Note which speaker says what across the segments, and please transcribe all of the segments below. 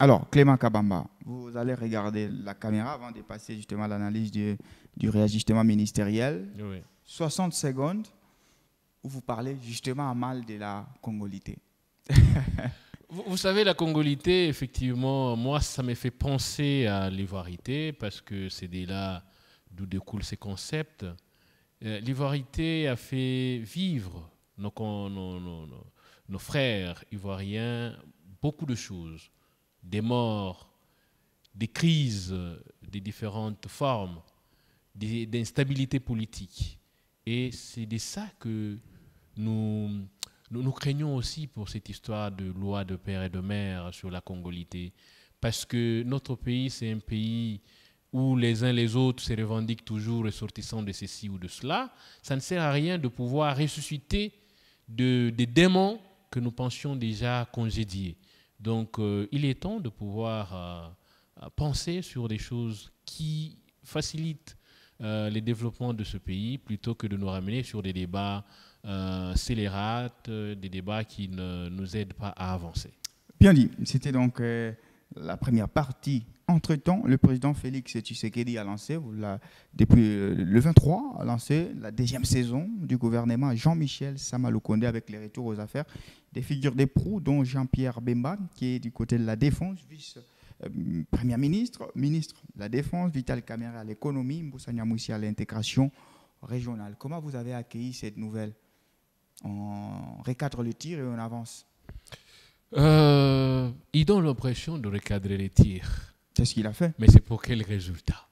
Speaker 1: Alors, Clément Kabamba, vous allez regarder la caméra avant de passer justement à l'analyse du réajustement ministériel.
Speaker 2: Oui.
Speaker 1: 60 secondes où vous parlez justement à mal de la congolité.
Speaker 2: Vous savez, la congolité, effectivement, moi, ça me fait penser à l'ivoirité parce que c'est de là d'où découlent ces concepts. L'ivoirité a fait vivre nos frères ivoiriens beaucoup de choses, des morts, des crises de différentes formes, d'instabilité politique. Et c'est de ça que nous craignons aussi pour cette histoire de loi de père et de mère sur la congolité. Parce que notre pays, c'est un pays où les uns les autres se revendiquent toujours ressortissants de ceci ou de cela. Ça ne sert à rien de pouvoir ressusciter des démons que nous pensions déjà congédiés. Donc, il est temps de pouvoir penser sur des choses qui facilitent le développement de ce pays plutôt que de nous ramener sur des débats scélérates, des débats qui ne nous aident pas à avancer.
Speaker 1: Bien dit. C'était donc la première partie. Entre-temps, le président Félix Tshisekedi a lancé, depuis le 23, a lancé la deuxième saison du gouvernement Jean-Michel Sama-Lukonde avec les retours aux affaires des figures des pros, dont Jean-Pierre Bemba, qui est du côté de la Défense, vice-premier ministre, ministre de la Défense, Vital Kamerhe à l'économie, Moussa Niamoussi à l'intégration régionale. Comment vous avez accueilli cette nouvelle? On recadre le tir et on avance.
Speaker 2: Ils donnent l'impression de recadrer les tirs.
Speaker 1: C'est ce qu'il a fait.
Speaker 2: Mais c'est pour quel résultat?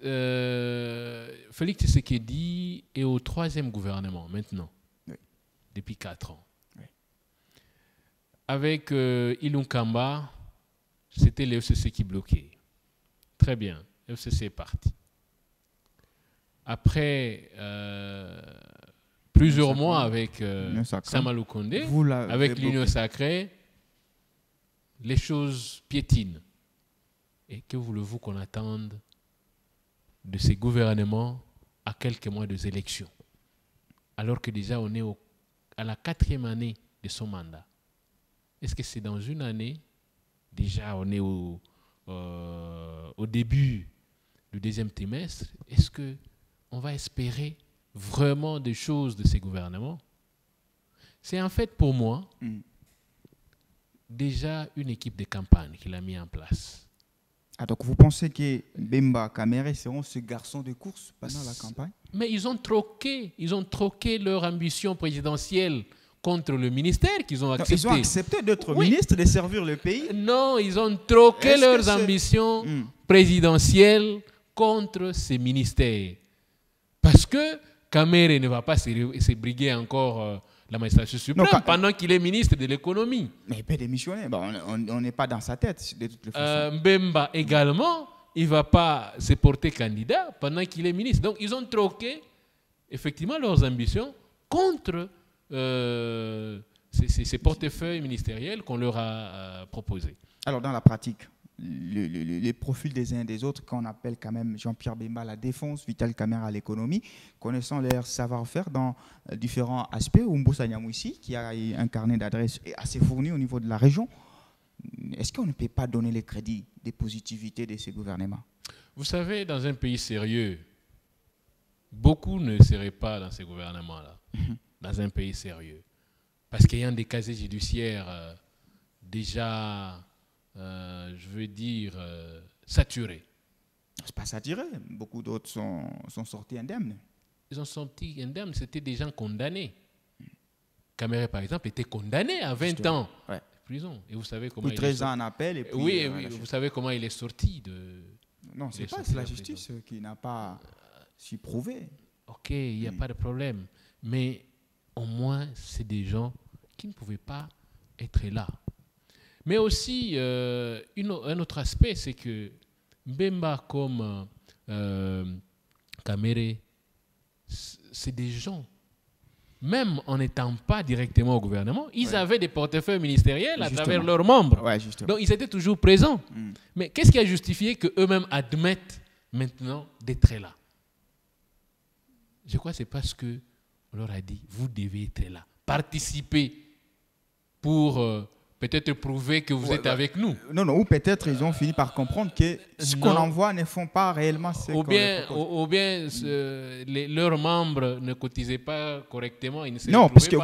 Speaker 2: Félix Tshisekedi est au 3e gouvernement maintenant, oui, depuis 4 ans. Oui. Avec Ilunga Kamba, c'était le FCC qui bloquait. Très bien, le FCC est parti. Après plusieurs mois avec Sama-Lukonde, avec l'Union sacrée, les choses piétinent. Et que voulez-vous qu'on attende de ces gouvernements à quelques mois des élections, alors que déjà on est à la 4e année de son mandat? Est-ce que c'est dans une année, déjà on est au début du 2e trimestre, est-ce qu'on va espérer vraiment des choses de ces gouvernements? C'est en fait pour moi déjà une équipe de campagne qu'il a mis en place.
Speaker 1: Ah, donc vous pensez que Bemba, Kamerhe seront ce garçon de course pendant la campagne?
Speaker 2: Mais ils ont troqué leur ambition présidentielle contre le ministère qu'ils ont accepté.
Speaker 1: Ils ont accepté d'être ministres, de servir le pays?
Speaker 2: Non, ils ont troqué leurs ambitions présidentielles contre ces ministères. Parce que Kamerhe ne va pas se briguer encore la magistrature suprême pendant qu'il est ministre de l'économie.
Speaker 1: Mais il peut démissionner. Bon, on n'est pas dans sa tête de toutes les façons.
Speaker 2: Bemba également, il ne va pas se porter candidat pendant qu'il est ministre. Donc ils ont troqué effectivement leurs ambitions contre ces portefeuilles ministériels qu'on leur a proposés.
Speaker 1: Alors dans la pratique, les profils des uns et des autres, qu'on appelle quand même Jean-Pierre Bemba à la défense, Vital Kamerhe à l'économie, connaissant leur savoir-faire dans différents aspects, ou Moussa Niamoussi, qui a un carnet d'adresses assez fourni au niveau de la région, est-ce qu'on ne peut pas donner les crédits des positivités de ces gouvernements?
Speaker 2: Vous savez, dans un pays sérieux, beaucoup ne seraient pas dans ces gouvernements-là, dans un pays sérieux. Parce qu'il y a des casiers judiciaires déjà... je veux dire, saturés.
Speaker 1: C'est pas saturé. Beaucoup d'autres sont sortis indemnes.
Speaker 2: Ils ont sorti indemnes, c'était des gens condamnés. Kamerhe, par exemple, était condamné à 20 ans de prison. Et vous savez comment
Speaker 1: puis 13 ans en appel. Et puis,
Speaker 2: oui, vous savez comment il est sorti de...
Speaker 1: Non, c'est pas la justice qui n'a pas su prouver.
Speaker 2: Ok, il n'y a pas de problème. Mais au moins, c'est des gens qui ne pouvaient pas être là. Mais aussi, un autre aspect, c'est que Bemba comme Kamerhe, c'est des gens, même en n'étant pas directement au gouvernement, ils avaient des portefeuilles ministériels à travers leurs membres. Donc, ils étaient toujours présents. Mais qu'est-ce qui a justifié qu'eux-mêmes admettent maintenant d'être là? Je crois que c'est parce qu'on leur a dit, vous devez être là, participer pour... peut-être prouver que vous êtes avec nous.
Speaker 1: Non, non, ou peut-être ils ont fini par comprendre que ce qu'on envoie ne font pas réellement ce qu'on
Speaker 2: ou bien leurs membres ne cotisaient pas correctement.
Speaker 1: Non, parce que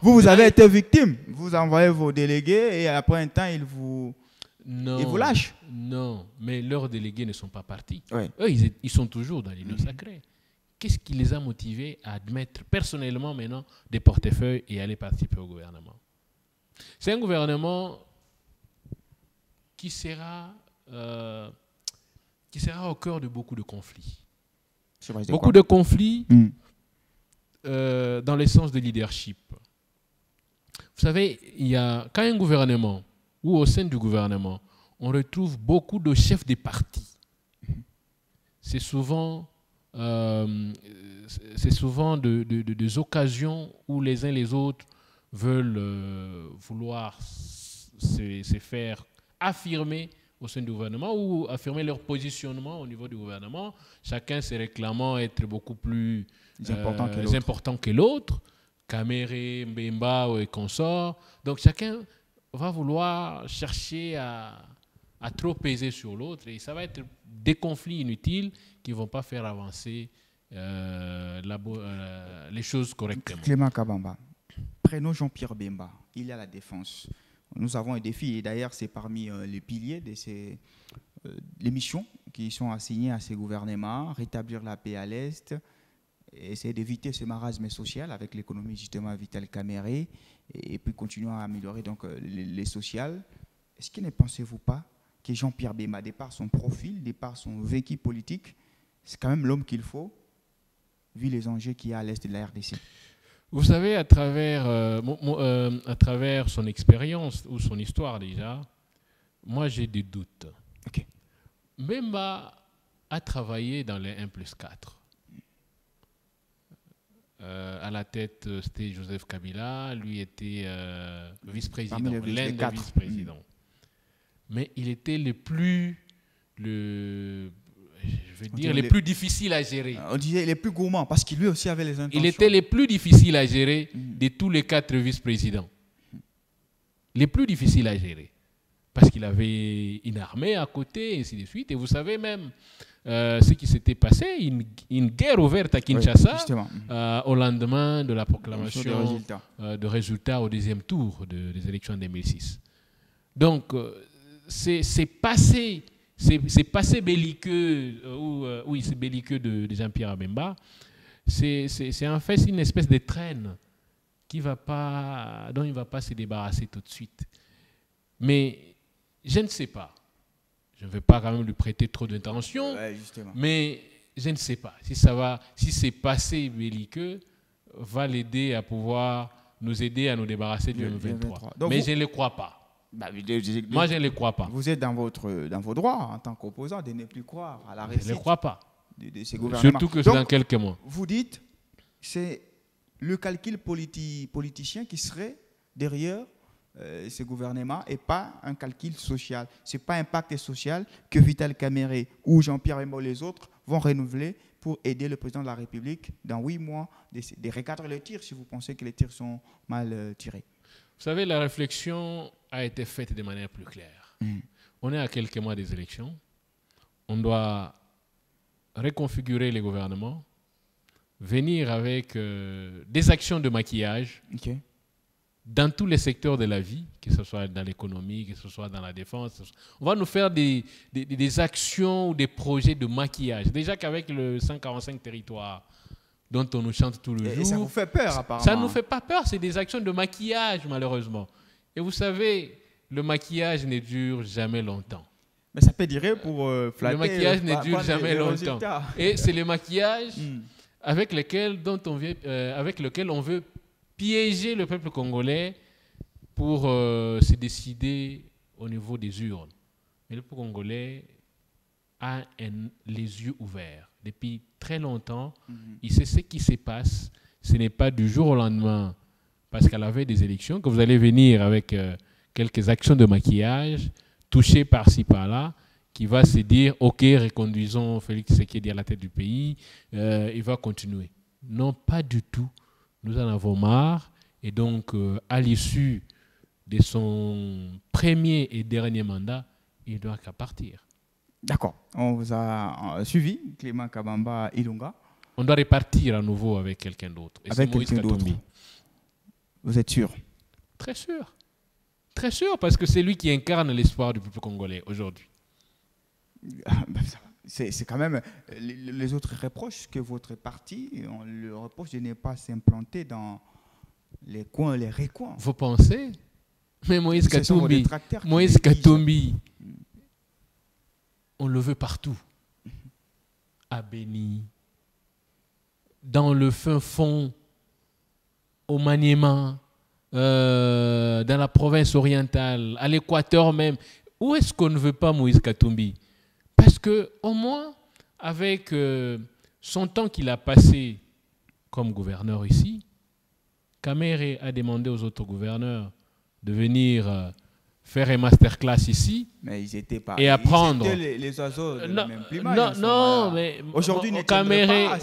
Speaker 1: vous avez été victime. Vous envoyez vos délégués et après un temps, ils vous lâchent.
Speaker 2: Non, mais leurs délégués ne sont pas partis.
Speaker 1: Ouais.
Speaker 2: Eux, ils sont toujours dans l'union sacrée. Qu'est-ce qui les a motivés à admettre personnellement maintenant des portefeuilles et aller participer au gouvernement? C'est un gouvernement qui sera au cœur de beaucoup de conflits. Beaucoup de conflits dans le sens de leadership. Vous savez, quand un gouvernement ou au sein du gouvernement, on retrouve beaucoup de chefs de partis. C'est souvent des occasions où les uns les autres veulent vouloir se faire affirmer au sein du gouvernement ou affirmer leur positionnement au niveau du gouvernement, chacun se réclamant être beaucoup plus important que l'autre, Kamere, Mbemba et consorts. Donc chacun va vouloir chercher à trop peser sur l'autre et ça va être des conflits inutiles qui ne vont pas faire avancer les choses correctement.
Speaker 1: Clément Kabamba. Prenons Jean-Pierre Bemba, il y a la défense. Nous avons un défi et d'ailleurs c'est parmi les piliers de les missions qui sont assignées à ces gouvernements, rétablir la paix à l'Est, essayer d'éviter ce marasme social avec l'économie justement Vital Kamere et puis continuer à améliorer donc les sociales. Est-ce que ne pensez-vous pas que Jean-Pierre Bemba, de par son profil, de par son vécu politique, c'est quand même l'homme qu'il faut vu les enjeux qu'il y a à l'Est de la RDC?
Speaker 2: Vous savez, à travers son expérience ou son histoire déjà, moi j'ai des doutes.
Speaker 1: Okay.
Speaker 2: Bemba a travaillé dans les 1+4. À la tête, c'était Joseph Kabila, lui était vice-président, l'un des vice-présidents. Mais il était les plus difficiles à gérer.
Speaker 1: On disait les plus gourmands, parce qu'il lui aussi avait les intentions.
Speaker 2: Il était les plus difficiles à gérer de tous les 4 vice-présidents. Les plus difficiles à gérer. Parce qu'il avait une armée à côté, et ainsi de suite. Et vous savez même ce qui s'était passé, une guerre ouverte à Kinshasa, au lendemain de la proclamation de résultats au deuxième tour des élections de 2006. Donc, c'est passé belliqueux, c'est belliqueux de Jean-Pierre Bemba. C'est en fait une espèce de traîne dont il ne va pas se débarrasser tout de suite. Mais je ne sais pas. Je ne vais pas quand même lui prêter trop d'intention, mais je ne sais pas si c'est passé belliqueux va l'aider à pouvoir nous aider à nous débarrasser du M23. Mais je ne le crois pas. Moi, je ne le crois pas.
Speaker 1: Vous êtes dans vos droits en tant qu'opposant de ne plus croire à la réussite.
Speaker 2: Je ne le crois pas.
Speaker 1: De ces gouvernements.
Speaker 2: Surtout que c'est dans quelques mois.
Speaker 1: Vous dites c'est le calcul politicien qui serait derrière ce gouvernement et pas un calcul social. Ce n'est pas un pacte social que Vital Kamere ou Jean-Pierre Bemba ou les autres vont renouveler pour aider le président de la République dans 8 mois de recadrer les tirs si vous pensez que les tirs sont mal tirés.
Speaker 2: Vous savez, la réflexion a été faite de manière plus claire. On est à quelques mois des élections. On doit reconfigurer les gouvernements, venir avec des actions de maquillage dans tous les secteurs de la vie, que ce soit dans l'économie, que ce soit dans la défense. On va nous faire des actions ou des projets de maquillage. Déjà qu'avec le 145 territoires dont on nous chante tout le jour.
Speaker 1: Et ça vous fait peur, apparemment.
Speaker 2: Ça ne nous fait pas peur, c'est des actions de maquillage, malheureusement. Et vous savez, le maquillage ne dure jamais longtemps.
Speaker 1: Mais ça peut durer pour flatter.
Speaker 2: Le maquillage ne dure jamais longtemps. Et c'est le maquillage avec lequel on veut piéger le peuple congolais pour se décider au niveau des urnes. Mais le peuple congolais a les yeux ouverts. Depuis très longtemps, il sait ce qui se passe. Ce n'est pas du jour au lendemain, parce qu'à la veille des élections, que vous allez venir avec quelques actions de maquillage, touchées par-ci, par-là, qui va se dire, OK, reconduisons Félix Tshisekedi à la tête du pays, il va continuer. Non, pas du tout. Nous en avons marre. Et donc, à l'issue de son premier et dernier mandat, il doit qu'à partir.
Speaker 1: D'accord. On vous a suivi, Clément Kabamba Ilunga.
Speaker 2: On doit repartir à nouveau avec quelqu'un d'autre.
Speaker 1: Avec quelqu'un d'autre. Vous êtes sûr?
Speaker 2: Très sûr. Très sûr, parce que c'est lui qui incarne l'espoir du peuple congolais aujourd'hui.
Speaker 1: C'est quand même les autres reproches que votre parti, on le reproche de ne pas s'implanter dans les coins, les recoins.
Speaker 2: Vous pensez? Mais Moïse Katumbi, on le veut partout. À Béni, dans le fin fond, au Maniema, dans la province orientale, à l'Équateur même. Où est-ce qu'on ne veut pas Moïse Katumbi? Parce qu'au moins, avec son temps qu'il a passé comme gouverneur ici, Kamere a demandé aux autres gouverneurs de venir faire un masterclass ici.
Speaker 1: Mais ils n'étaient pas.
Speaker 2: Et apprendre.
Speaker 1: Ils étaient les oiseaux de
Speaker 2: non,
Speaker 1: même climat.
Speaker 2: Non, mais
Speaker 1: aujourd'hui,
Speaker 2: Kamere,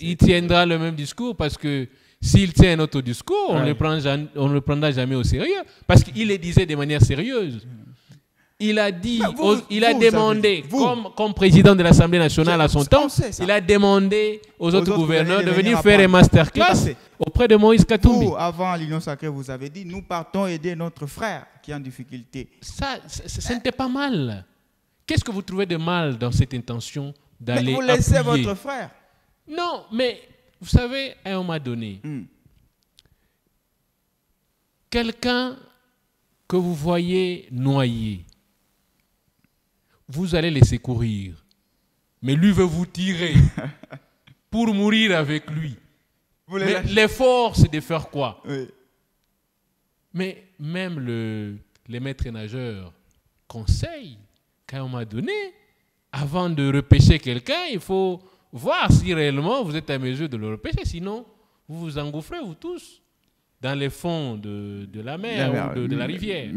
Speaker 2: il tiendra le même discours parce que s'il tient un autre discours, on ne le prendra jamais au sérieux. Parce qu'il le disait de manière sérieuse. Il a dit, demandé, comme président de l'Assemblée nationale à son temps, il a demandé aux autres gouverneurs de venir faire un masterclass auprès de Moïse Katumbi.
Speaker 1: Vous, avant l'Union sacrée, vous avez dit, nous partons aider notre frère qui est en difficulté.
Speaker 2: Ça n'était pas mal. Qu'est-ce que vous trouvez de mal dans cette intention d'aller appuyer?
Speaker 1: Vous laissez votre frère.
Speaker 2: Non, mais vous savez, à un moment donné, quelqu'un que vous voyez noyé, vous allez le secourir. Mais lui veut vous tirer pour mourir avec lui. Mais l'effort, c'est de faire quoi?
Speaker 1: Oui.
Speaker 2: Mais même les maîtres nageurs conseillent qu'à un moment donné, avant de repêcher quelqu'un, il faut voir si réellement vous êtes à mesure de le repêcher. Sinon, vous vous engouffrez, vous tous, dans les fonds de la mer ou de la rivière.